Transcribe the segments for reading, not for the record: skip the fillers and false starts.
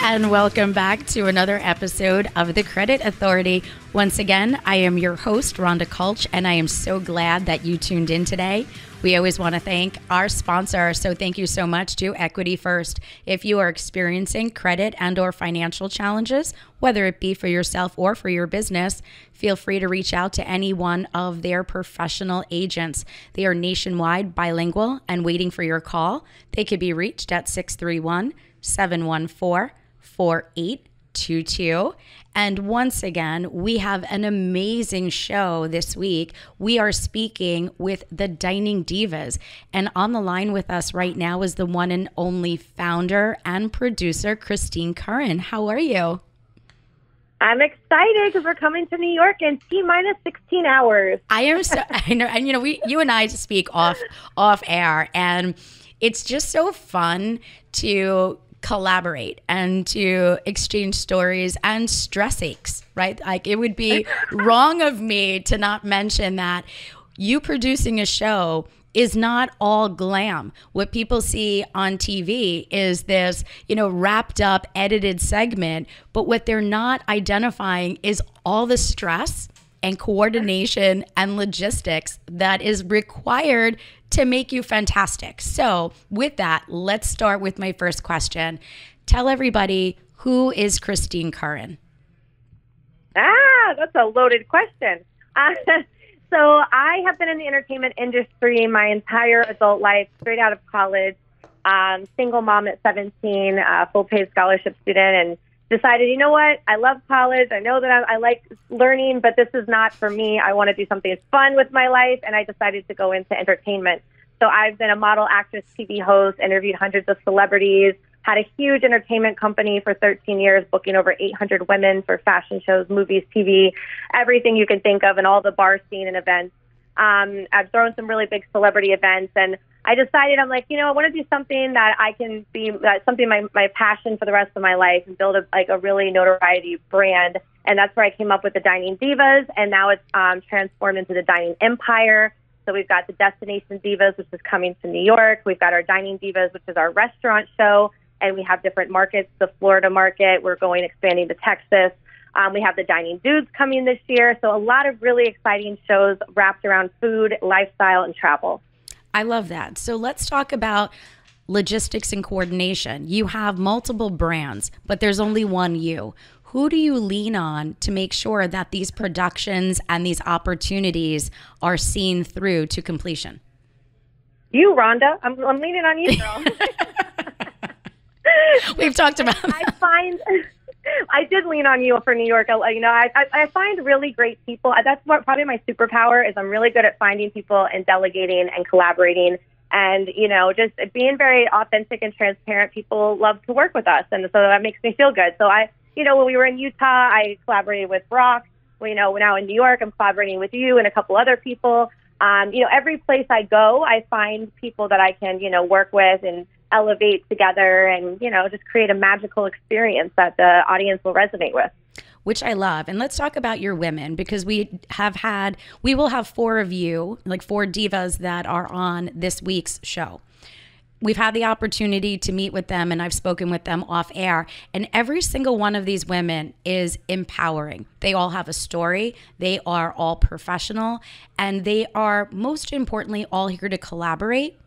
And welcome back to another episode of The Credit Authority. Once again, I am your host, Rhonda Kulch, and I am so glad that you tuned in today. We always want to thank our sponsor, so thank you so much to Equity First. If you are experiencing credit and or financial challenges, whether it be for yourself or for your business, feel free to reach out to any one of their professional agents. They are nationwide, bilingual, and waiting for your call. They could be reached at 631-714-4822. And once again, we have an amazing show this week. We are speaking with the Dining Divas. And on the line with us right now is the one and only founder and producer, Christine CURRAN. How are you? I'm excited because we're coming to New York in T-minus 16 hours. I am so, I know, and you and I speak off air, and it's just so fun to collaborate and to exchange stories and stress aches, right? Like, it would be wrong of me to not mention that you producing a show is not all glam. What people see on TV is this, wrapped up, edited segment, but what they're not identifying is all the stress and coordination and logistics that is required to make you fantastic. So with that, let's start with my first question. Tell everybody, who is Christine CURRAN? That's a loaded question. So I have been in the entertainment industry my entire adult life, straight out of college, single mom at 17, full-paid scholarship student, and decided, you know what, I love college. I know that I like learning, but this is not for me. I want to do something fun with my life, and I decided to go into entertainment. So I've been a model, actress, TV host, interviewed hundreds of celebrities, had a huge entertainment company for 13 years, booking over 800 women for fashion shows, movies, TV, everything you can think of, and all the bar scene and events. I've thrown some really big celebrity events, and I decided, I'm like, I want to do something that I can be, something my passion for the rest of my life, and build a really notoriety brand. And that's where I came up with the Dining Divas, and now it's transformed into the Dining Empire. So we've got the Destination Divas, which is coming to New York. We've got our Dining Divas, which is our restaurant show, and we have different markets. The Florida market, we're expanding to Texas. We have the Dining Dudes coming this year. So a lot of really exciting shows wrapped around food, lifestyle, and travel. I love that. So let's talk about logistics and coordination. You have multiple brands, but there's only one you. Who do you lean on to make sure that these productions and these opportunities are seen through to completion? You, Rhonda. I'm leaning on you, girl. We've talked about that. I did lean on you for New York. I find really great people. That's probably my superpower, is I'm really good at finding people and delegating and collaborating, and just being very authentic and transparent. People love to work with us, and so that makes me feel good. So when we were in Utah, I collaborated with Brock. Now in New York, I'm collaborating with you and a couple other people. Every place I go, I find people that I can work with and elevate together, and just create a magical experience that the audience will resonate with. Which I love. And let's talk about your women, because we will have four of you, like four divas that are on this week's show. We've had the opportunity to meet with them, and I've spoken with them off air, and every single one of these women is empowering. They all have a story. They are all professional, and they are, most importantly, all here to collaborate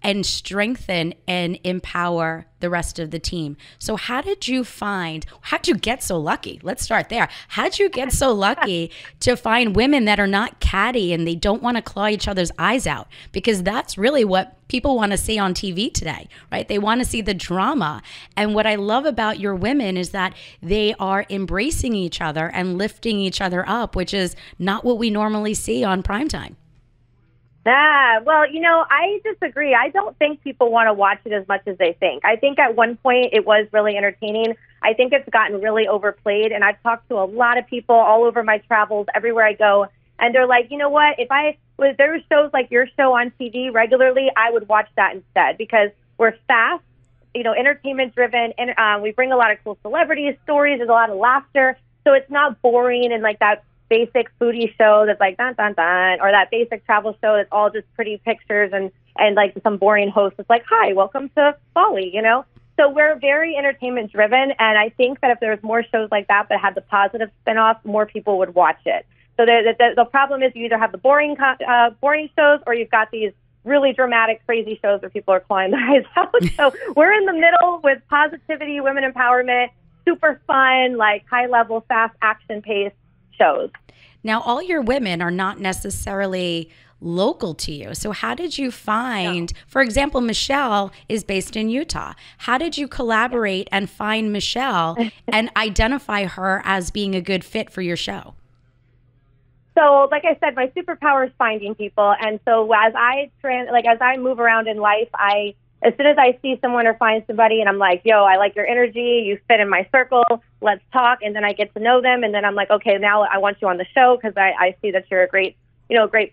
and strengthen and empower the rest of the team. So how'd you get so lucky? Let's start there. How'd you get so lucky to find women that are not catty and they don't want to claw each other's eyes out? Because that's really what people want to see on TV today, right? They want to see the drama. And what I love about your women is that they are embracing each other and lifting each other up, which is not what we normally see on primetime. Well, I disagree. I don't think people want to watch it as much as they think. I think at one point it was really entertaining. I think it's gotten really overplayed, and I've talked to a lot of people all over my travels, everywhere I go, and they're like, you know what, if there were shows like your show on TV regularly, I would watch that instead, because we're fast, entertainment driven, and we bring a lot of cool celebrity stories. There's a lot of laughter, so it's not boring and like that basic foodie show that's like dun dun dun, or that basic travel show that's all just pretty pictures and like some boring host that's like, hi, welcome to Bali, So we're very entertainment driven, and I think that if there was more shows like that but had the positive spinoff, more people would watch it. So the problem is you either have the boring shows, or you've got these really dramatic, crazy shows where people are clawing their eyes out. So we're in the middle with positivity, women empowerment, super fun, like high level, fast action paced shows. Now, all your women are not necessarily local to you. So how did you find, for example, Michelle is based in Utah. How did you collaborate and find Michelle and identify her as being a good fit for your show? So, like I said, my superpower is finding people. And so as I move around in life, as soon as I see someone or find somebody and I'm like, yo, I like your energy, you fit in my circle, let's talk. And then I get to know them. And then I'm like, okay, now I want you on the show because I see that you're a great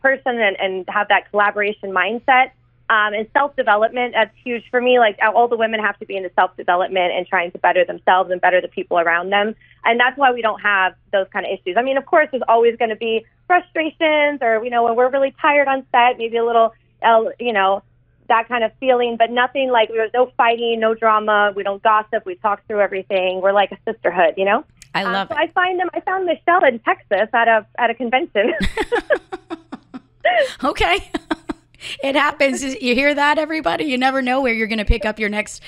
person and have that collaboration mindset. And self-development, that's huge for me. Like, all the women have to be into self-development and trying to better themselves and better the people around them. And that's why we don't have those kind of issues. I mean, of course, there's always going to be frustrations or, when we're really tired on set, maybe a little, that kind of feeling, but nothing like there's no fighting, no drama. We don't gossip. We talk through everything. We're like a sisterhood, I love it. I found Michelle in Texas at a convention. Okay. It happens. You hear that, everybody? You never know where you're going to pick up your next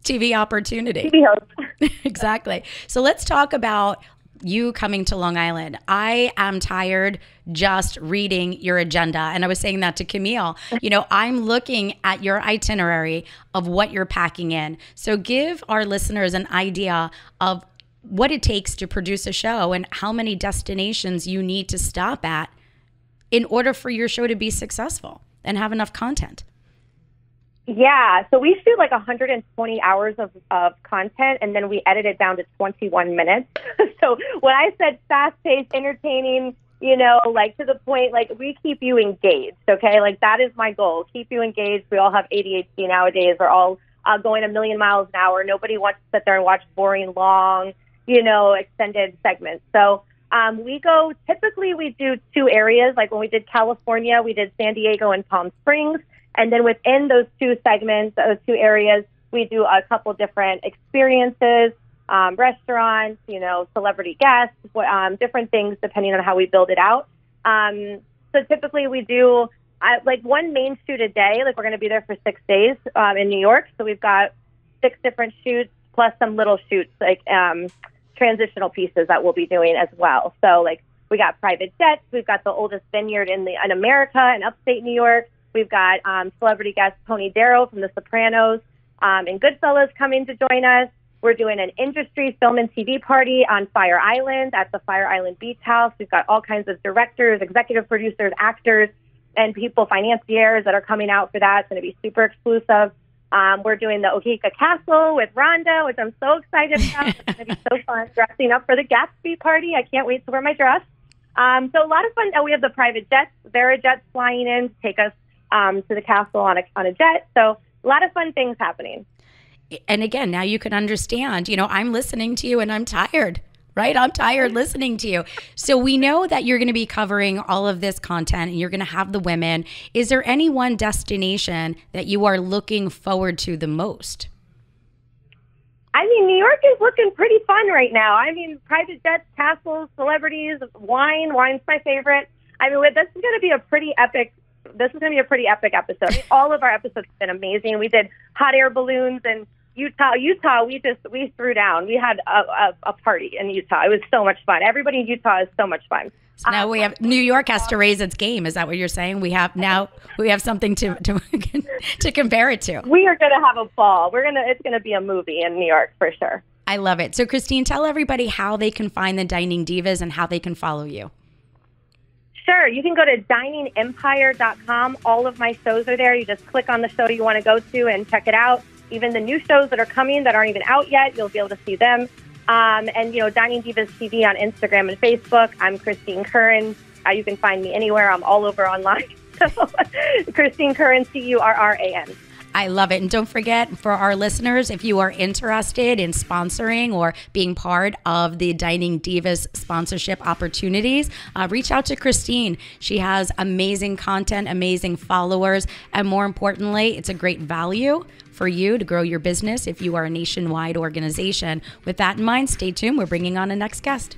TV opportunity. TV host. Exactly. So let's talk about you coming to Long Island. I am tired just reading your agenda. And I was saying that to Camille. I'm looking at your itinerary of what you're packing in. So give our listeners an idea of what it takes to produce a show and how many destinations you need to stop at in order for your show to be successful and have enough content. Yeah, so we shoot like 120 hours of content, and then we edit it down to 21 minutes. So when I said fast-paced, entertaining, like to the point, like we keep you engaged, okay? Like that is my goal, keep you engaged. We all have ADHD nowadays. We're all going a million miles an hour. Nobody wants to sit there and watch boring, long, extended segments. So typically we do 2 areas. Like when we did California, we did San Diego and Palm Springs. And then within those 2 segments, those 2 areas, we do a couple different experiences, restaurants, celebrity guests, different things depending on how we build it out. So typically we do like one main shoot a day. Like we're going to be there for 6 days in New York. So we've got 6 different shoots plus some little shoots, like transitional pieces that we'll be doing as well. So like we got private jets. We've got the oldest vineyard in America in upstate New York. We've got celebrity guest Tony Darrow from The Sopranos and Goodfellas coming to join us. We're doing an industry film and TV party on Fire Island at the Fire Island Beach House. We've got all kinds of directors, executive producers, actors, and people, financiers that are coming out for that. It's going to be super exclusive. We're doing the Ohika Castle with Rhonda, which I'm so excited about. It's going to be so fun dressing up for the Gatsby party. I can't wait to wear my dress. So a lot of fun. We have the private jets, Verijets flying in to take us to the castle on a jet. So a lot of fun things happening. And again, now you can understand, I'm listening to you and I'm tired, right? I'm tired listening to you. So we know that you're going to be covering all of this content and you're going to have the women. Is there any one destination that you are looking forward to the most? I mean, New York is looking pretty fun right now. I mean, private jets, castles, celebrities, wine. Wine's my favorite. I mean, this is going to be a pretty epic episode. I mean, all of our episodes have been amazing. We did hot air balloons in Utah, we threw down. We had a party in Utah. It was so much fun. Everybody in Utah is so much fun. So now we have New York has to raise its game. Is that what you're saying? We have something to compare it to. We are going to have a ball. It's going to be a movie in New York for sure. I love it. So Christine, tell everybody how they can find the Dining Divas and how they can follow you. Sure. You can go to diningempire.com. All of my shows are there. You just click on the show you want to go to and check it out. Even the new shows that are coming that aren't even out yet, you'll be able to see them. And, Dining Divas TV on Instagram and Facebook. I'm Christine Curran. You can find me anywhere. I'm all over online. So Christine Curran, CURRAN. I love it. And don't forget, for our listeners, if you are interested in sponsoring or being part of the Dining Divas sponsorship opportunities, reach out to Christine. She has amazing content, amazing followers, and more importantly, it's a great value for you to grow your business if you are a nationwide organization. With that in mind, stay tuned. We're bringing on a next guest.